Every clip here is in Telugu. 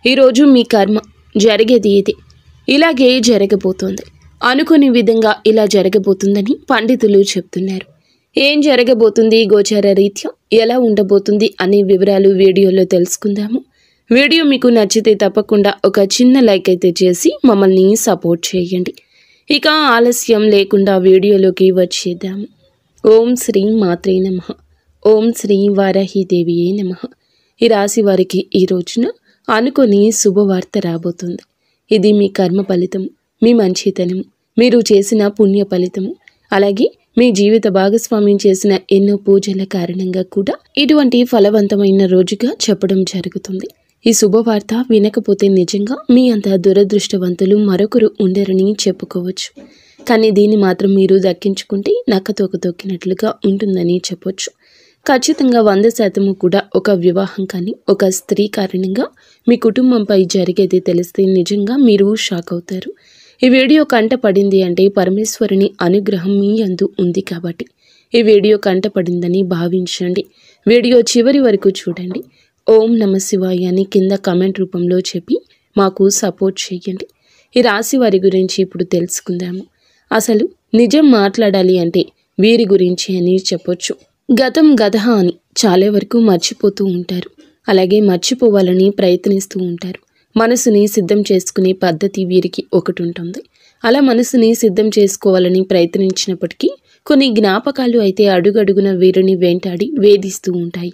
ఈరోజు మీ కర్మ జరిగేది ఇది, ఇలాగే జరగబోతోంది, అనుకునే విధంగా ఇలా జరగబోతుందని పండితులు చెప్తున్నారు. ఏం జరగబోతుంది, గోచార రీత్యా ఎలా ఉండబోతుంది అనే వివరాలు వీడియోలో తెలుసుకుందాము. వీడియో మీకు నచ్చితే తప్పకుండా ఒక చిన్న లైక్ అయితే చేసి మమ్మల్ని సపోర్ట్ చేయండి. ఇక ఆలస్యం లేకుండా వీడియోలోకి వచ్చేద్దాము. ఓం శ్రీ మాత్రే నమః. ఓం శ్రీ వారాహిదేవియే నమః. ఈ రాశి వారికి ఈ రోజున అనుకొని శుభవార్త రాబోతుంది. ఇది మీ కర్మ ఫలితము, మీ మంచితనము, మీరు చేసిన పుణ్య ఫలితము, అలాగే మీ జీవిత భాగస్వామ్యం చేసిన ఎన్నో పూజల కారణంగా కూడా ఇటువంటి ఫలవంతమైన రోజుగా చెప్పడం జరుగుతుంది. ఈ శుభవార్త వినకపోతే నిజంగా మీ అంత దురదృష్టవంతులు మరొకరు ఉండరని చెప్పుకోవచ్చు. కానీ దీన్ని మాత్రం మీరు దక్కించుకుంటే నక్కతోక తొక్కినట్లుగా ఉంటుందని చెప్పొచ్చు. ఖచ్చితంగా 100% కూడా ఒక వివాహం కానీ ఒక స్త్రీ కారణంగా మీ కుటుంబంపై జరిగేది తెలిస్తే నిజంగా మీరు షాక్ అవుతారు. ఈ వీడియో కంట పడింది అంటే పరమేశ్వరుని అనుగ్రహం మీ యందు ఉంది కాబట్టి ఈ వీడియో కంట పడిందని భావించండి. వీడియో చివరి వరకు చూడండి. ఓం నమ శివాయ అని కింద కామెంట్ రూపంలో చెప్పి మాకు సపోర్ట్ చేయండి. ఈ రాశి వారి గురించి ఇప్పుడు తెలుసుకుందాము. అసలు నిజం మాట్లాడాలి అంటే వీరి గురించి అని చెప్పొచ్చు. గతం గదహ అని చాలా వరకు మర్చిపోతూ ఉంటారు. అలాగే మర్చిపోవాలని ప్రయత్నిస్తూ ఉంటారు. మనసుని సిద్ధం చేసుకునే పద్ధతి వీరికి ఒకటి ఉంటుంది. అలా మనసుని సిద్ధం చేసుకోవాలని ప్రయత్నించినప్పటికీ కొన్ని జ్ఞాపకాలు అయితే అడుగడుగున వీరిని వెంటాడి వేధిస్తూ ఉంటాయి.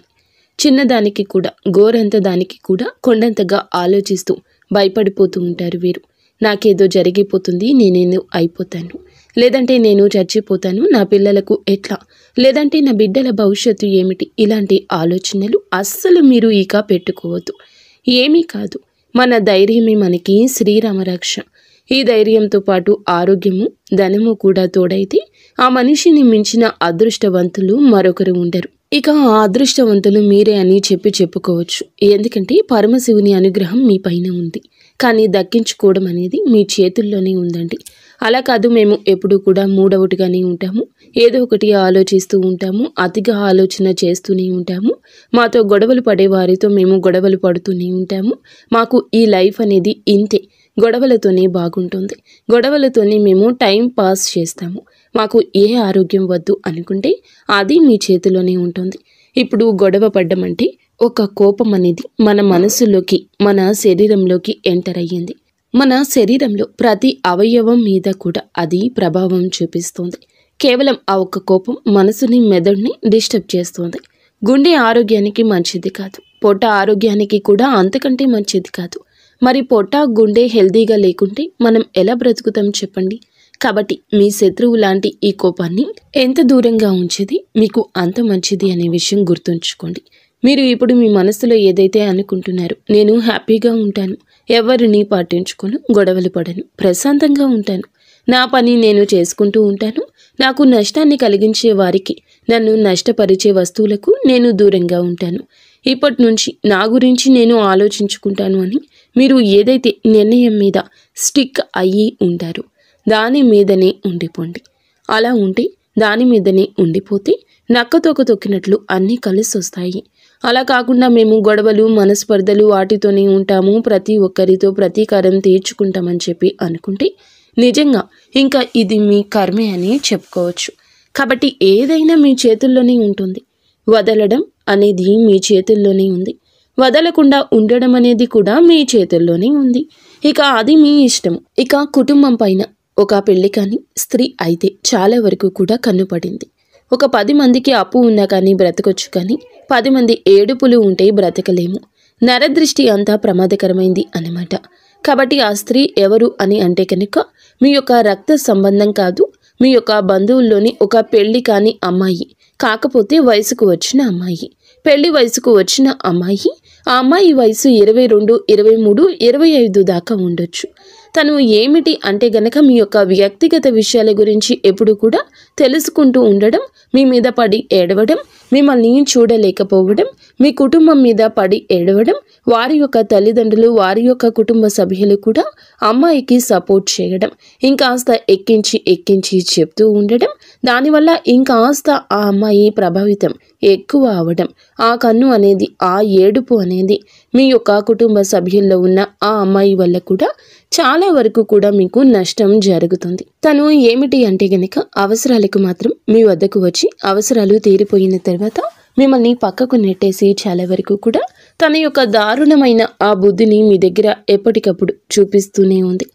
చిన్నదానికి కూడా గోరంత దానికి కూడా కొండంతగా ఆలోచిస్తూ భయపడిపోతూ ఉంటారు వీరు. నాకేదో జరిగిపోతుంది, నేనేదో అయిపోతాను, లేదంటే నేను చచ్చిపోతాను, నా పిల్లలకు ఎట్లా, లేదంటే నా బిడ్డల భవిష్యత్తు ఏమిటి, ఇలాంటి ఆలోచనలు అస్సలు మీరు ఇక పెట్టుకోవద్దు. ఏమీ కాదు, మన ధైర్యమే మనకి శ్రీరామరక్ష. ఈ ధైర్యంతో పాటు ఆరోగ్యము ధనము కూడా తోడైతే ఆ మనిషిని మించిన అదృష్టవంతులు మరొకరు ఉండరు. ఇక ఆ అదృష్టవంతులు మీరే అని చెప్పుకోవచ్చు. ఎందుకంటే పరమశివుని అనుగ్రహం మీ పైన ఉంది. కానీ దక్కించుకోవడం అనేది మీ చేతుల్లోనే ఉందండి. అలా కాదు, మేము ఎప్పుడూ కూడా మూడవటిగానే ఉంటాము, ఏదో ఒకటి ఆలోచిస్తూ ఉంటాము, అతిగా ఆలోచన చేస్తూనే ఉంటాము, మాతో గొడవలు పడే వారితో మేము గొడవలు పడుతూనే ఉంటాము, మాకు ఈ లైఫ్ అనేది ఇంతే, గొడవలతోనే బాగుంటుంది, గొడవలతోనే మేము టైం పాస్ చేస్తాము, మాకు ఏ ఆరోగ్యం వద్దు అనుకుంటే అది మీ చేతిలోనే ఉంటుంది. ఇప్పుడు గొడవ పడ్డం అంటే ఒక కోపం అనేది మన మనసులోకి, మన శరీరంలోకి ఎంటర్ అయ్యింది. మన శరీరంలో ప్రతి అవయవం మీద కూడా అది ప్రభావం చూపిస్తుంది. కేవలం ఆ ఒక్క కోపం మనసుని, మెదడుని డిస్టర్బ్ చేస్తుంది. గుండె ఆరోగ్యానికి మంచిది కాదు, పొట్ట ఆరోగ్యానికి కూడా అంతకంటే మంచిది కాదు. మరి పొట్ట గుండె హెల్దీగా లేకుంటే మనం ఎలా బ్రతుకుతాం చెప్పండి. కాబట్టి మీ శత్రువు లాంటి ఈ కోపాన్ని ఎంత దూరంగా ఉంచేది మీకు అంత మంచిది అనే విషయం గుర్తుంచుకోండి. మీరు ఇప్పుడు మీ మనసులో ఏదైతే అనుకుంటున్నారో, నేను హ్యాపీగా ఉంటాను, ఎవరిని పట్టించుకోను, గొడవలు పడను, ప్రశాంతంగా ఉంటాను, నా పని నేను చేసుకుంటూ ఉంటాను, నాకు నష్టాన్ని కలిగించే వారికి, నన్ను నష్టపరిచే వస్తువులకు నేను దూరంగా ఉంటాను, ఇప్పటి నుంచి నా గురించి నేను ఆలోచించుకుంటాను అని మీరు ఏదైతే నిర్ణయం మీద స్టిక్ అయ్యి ఉంటారో దాని మీదనే ఉండిపోండి. అలా ఉంటే, దాని మీదనే ఉండిపోతే నక్కతోక తొక్కినట్లు అన్నీ కలిసి వస్తాయి. అలా కాకుండా మేము గొడవలు, మనస్పర్ధలు వాటితోనే ఉంటాము, ప్రతి ఒక్కరితో ప్రతీకారం తీర్చుకుంటామని చెప్పి అనుకుంటే నిజంగా ఇంకా ఇది మీ కర్మే అని చెప్పుకోవచ్చు. కాబట్టి ఏదైనా మీ చేతుల్లోనే ఉంటుంది. వదలడం అనేది మీ చేతుల్లోనే ఉంది, వదలకుండా ఉండడం అనేది కూడా మీ చేతుల్లోనే ఉంది. ఇక అది మీ ఇష్టం. ఇక కుటుంబం పైన ఒక పెళ్లి కానీ స్త్రీ అయితే చాలా వరకు కూడా కన్నుపడింది. ఒక 10 మందికి అప్పు ఉన్నా కానీ బ్రతకొచ్చు, కానీ 10 మంది ఏడుపులు ఉంటే బ్రతకలేము. నరదృష్టి అంతా ప్రమాదకరమైంది అన్నమాట. కాబట్టి ఆ స్త్రీ ఎవరు అని అంటే కనుక మీ యొక్క రక్త సంబంధం కాదు, మీ యొక్క బంధువుల్లోని ఒక పెళ్లి కాని అమ్మాయి, కాకపోతే వయసుకు వచ్చిన అమ్మాయి, పెళ్లి వయసుకు వచ్చిన అమ్మాయి. ఆ అమ్మాయి వయసు 22, 23, 25 దాకా ఉండొచ్చు. తను ఏమిటి అంటే గనక మీ యొక్క వ్యక్తిగత విషయాల గురించి ఎప్పుడు కూడా తెలుసుకుంటూ ఉండడం, మీ మీద పడి ఏడవడం, మిమ్మల్ని చూడలేకపోవడం, మీ కుటుంబం మీద పడి ఏడవడం, వారి యొక్క తల్లిదండ్రులు, వారి యొక్క కుటుంబ సభ్యులు కూడా అమ్మాయికి సపోర్ట్ చేయడం, ఇంకాస్త ఎక్కించి చెప్తూ ఉండడం, దానివల్ల ఇంకాస్త ఆ అమ్మాయి ప్రభావితం ఎక్కువ అవడం, ఆ కన్ను అనేది, ఆ ఏడుపు అనేది మీ యొక్క కుటుంబ సభ్యుల్లో ఉన్న ఆ అమ్మాయి వల్ల కూడా చాలా వరకు కూడా మీకు నష్టం జరుగుతుంది. తను ఏమిటి అంటే గనక అవసరాలకు మాత్రం మీ వద్దకు వచ్చి అవసరాలు తీరిపోయిన తర్వాత మిమ్మల్ని పక్కకు నెట్టేసి చాలా వరకు కూడా తన యొక్క దారుణమైన ఆ బుద్ధిని మీ దగ్గర ఎప్పటికప్పుడు చూపిస్తూనే ఉంది.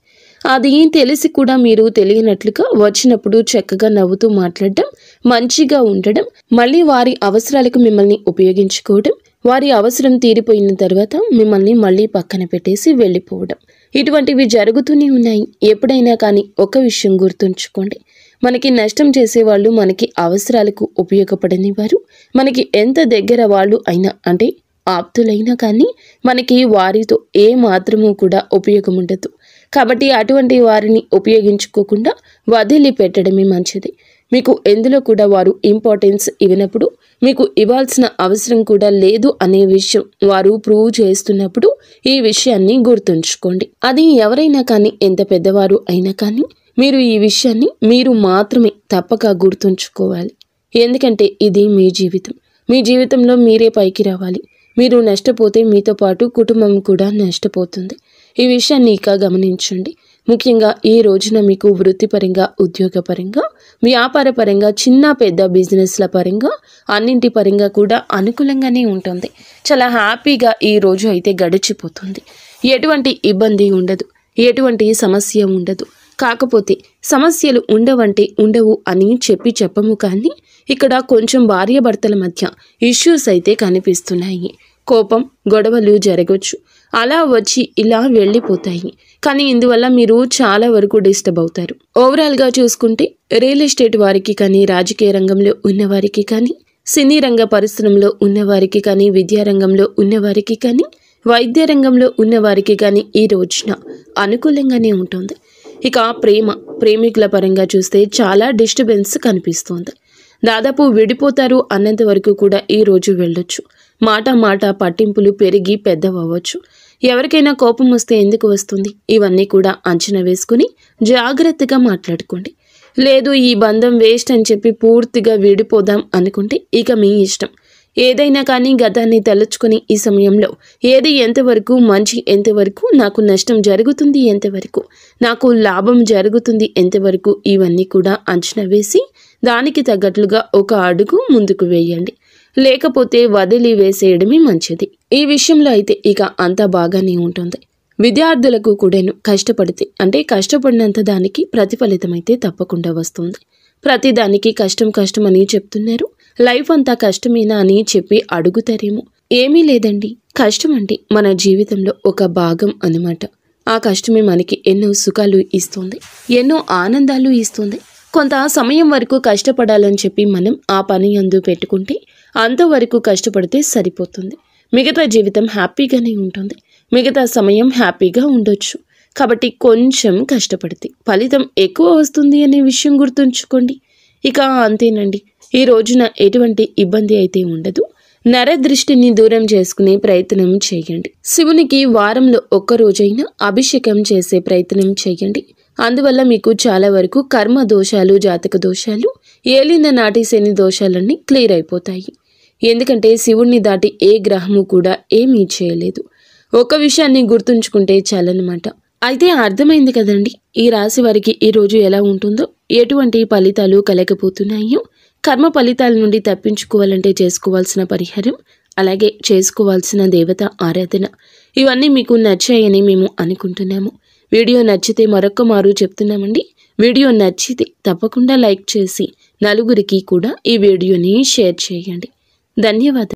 అది తెలిసి కూడా మీరు తెలియనట్లుగా వచ్చినప్పుడు చక్కగా నవ్వుతూ మాట్లాడడం, మంచిగా ఉండడం, మళ్ళీ వారి అవసరాలకు మిమ్మల్ని ఉపయోగించుకోవడం, వారి అవసరం తీరిపోయిన తర్వాత మిమ్మల్ని మళ్ళీ పక్కన పెట్టేసి వెళ్ళిపోవడం, ఇటువంటివి జరుగుతూనే ఉన్నాయి. ఎప్పుడైనా కానీ ఒక విషయం గుర్తుంచుకోండి, మనకి నష్టం చేసేవాళ్ళు మనకి అవసరాలకు ఉపయోగపడని వారు మనకి ఎంత దగ్గర వాళ్ళు అయినా, అంటే ఆప్తులైనా కానీ మనకి వారితో ఏ మాత్రము కూడా ఉపయోగం ఉండదు. కాబట్టి అటువంటి వారిని ఉపయోగించుకోకుండా వదిలిపెట్టడమే మంచిది. మీకు ఎందులో కూడా వారు ఇంపార్టెన్స్ ఇవ్వనప్పుడు, మీకు ఇవ్వాల్సిన అవసరం కూడా లేదు అనే విషయం వారు ప్రూవ్ చేస్తున్నప్పుడు ఈ విషయాన్ని గుర్తుంచుకోండి. అది ఎవరైనా కానీ, ఎంత పెద్దవారు అయినా కానీ మీరు ఈ విషయాన్ని మీరు మాత్రమే తప్పక గుర్తుంచుకోవాలి. ఎందుకంటే ఇది మీ జీవితం. మీ జీవితంలో మీరే పైకి రావాలి. మీరు నష్టపోతే మీతో పాటు కుటుంబం కూడా నష్టపోతుంది. ఈ విషయాన్ని ఇక గమనించండి. ముఖ్యంగా ఈ రోజున మీకు వృత్తిపరంగా, ఉద్యోగపరంగా, వ్యాపారపరంగా, చిన్న పెద్ద బిజినెస్ల పరంగా, అన్నింటి పరంగా కూడా అనుకూలంగానే ఉంటుంది. చాలా హ్యాపీగా ఈ రోజు అయితే గడిచిపోతుంది. ఎటువంటి ఇబ్బంది ఉండదు, ఎటువంటి సమస్య ఉండదు. కాకపోతే సమస్యలు ఉండవంటే ఉండవు అని చెప్పము, కానీ ఇక్కడ కొంచెం భార్యాభర్తల మధ్య ఇష్యూస్ అయితే కనిపిస్తున్నాయి. కోపం, గొడవలు జరగవచ్చు, అలా వచ్చి ఇలా వెళ్ళిపోతాయి. కానీ ఇందువల్ల మీరు చాలా వరకు డిస్టర్బ్ అవుతారు. ఓవరాల్గా చూసుకుంటే రియల్ ఎస్టేట్ వారికి కానీ, రాజకీయ రంగంలో ఉన్నవారికి కానీ, సినీ రంగ పరిశ్రమలో ఉన్నవారికి కానీ, విద్యారంగంలో ఉన్నవారికి కానీ, వైద్య రంగంలో ఉన్నవారికి కానీ ఈ రోజున అనుకూలంగానే ఉంటుంది. ఇక ప్రేమికుల పరంగా చూస్తే చాలా డిస్టర్బెన్స్ కనిపిస్తుంది. దాదాపు విడిపోతారు అన్నంత వరకు కూడా ఈ రోజు వెళ్ళొచ్చు. మాట పట్టింపులు పెరిగి పెద్దవవచ్చు. ఎవరికైనా కోపం వస్తే ఎందుకు వస్తుంది, ఇవన్నీ కూడా అంచనా వేసుకుని జాగ్రత్తగా మాట్లాడుకోండి. లేదు ఈ బంధం వేస్ట్ అని చెప్పి పూర్తిగా విడిపోదాం అనుకుంటే ఇక మీ ఇష్టం. ఏదైనా కానీ గతాన్ని తలుచుకొని ఈ సమయంలో ఏది ఎంతవరకు మంచి, ఎంతవరకు నాకు నష్టం జరుగుతుంది, ఎంతవరకు నాకు లాభం జరుగుతుంది, ఎంతవరకు ఇవన్నీ కూడా అంచనా వేసి దానికి తగ్గట్లుగా ఒక అడుగు ముందుకు వేయండి. లేకపోతే వదిలి వేసేయడమే మంచిది. ఈ విషయంలో అయితే ఇక అంతా బాగానే ఉంటుంది. విద్యార్థులకు కూడాను కష్టపడితే, అంటే కష్టపడినంత దానికి ప్రతిఫలితం అయితే తప్పకుండా వస్తుంది. ప్రతి దానికి కష్టం అని చెప్తున్నారు. లైఫ్ అంతా కష్టమేనా అని చెప్పి అడుగుతారేమో. ఏమీ లేదండి, కష్టం అంటే మన జీవితంలో ఒక భాగం అన్నమాట. ఆ కష్టమే మనకి ఎన్నో సుఖాలు ఇస్తుంది, ఎన్నో ఆనందాలు ఇస్తుంది. కొంత సమయం వరకు కష్టపడాలని చెప్పి మనం ఆ పని అందు పెట్టుకుంటే అంతవరకు కష్టపడితే సరిపోతుంది. మిగతా జీవితం హ్యాపీగానే ఉంటుంది, మిగతా సమయం హ్యాపీగా ఉండొచ్చు. కాబట్టి కొంచెం కష్టపడితే ఫలితం ఎక్కువ వస్తుంది అనే విషయం గుర్తుంచుకోండి. ఇక అంతేనండి, ఈ రోజున ఎటువంటి ఇబ్బంది అయితే ఉండదు. నరదృష్టిని దూరం చేసుకునే ప్రయత్నం చేయండి. శివునికి వారంలో ఒక్కరోజైనా అభిషేకం చేసే ప్రయత్నం చేయండి. అందువల్ల మీకు చాలా వరకు కర్మ దోషాలు, జాతక దోషాలు, ఏలిన నాటి శని దోషాలన్నీ క్లియర్ అయిపోతాయి. ఎందుకంటే శివుణ్ణి దాటి ఏ గ్రహము కూడా ఏమీ చేయలేదు. ఒక విషయాన్ని గుర్తుంచుకుంటే చాలన్నమాట. అయితే అర్థమైంది కదండి, ఈ రాశి వారికి ఈ రోజు ఎలా ఉంటుందో, ఎటువంటి ఫలితాలు కలగబోతున్నాయో, కర్మ ఫలితాల నుండి తప్పించుకోవాలంటే చేసుకోవాల్సిన పరిహారం, అలాగే చేసుకోవాల్సిన దేవత ఆరాధన, ఇవన్నీ మీకు నచ్చాయని మేము అనుకుంటున్నాము. వీడియో నచ్చితే మరొక్క మారు చెప్తున్నామండి, వీడియో నచ్చితే తప్పకుండా లైక్ చేసి నలుగురికి కూడా ఈ వీడియోని షేర్ చేయండి. ధన్యవాదాలు.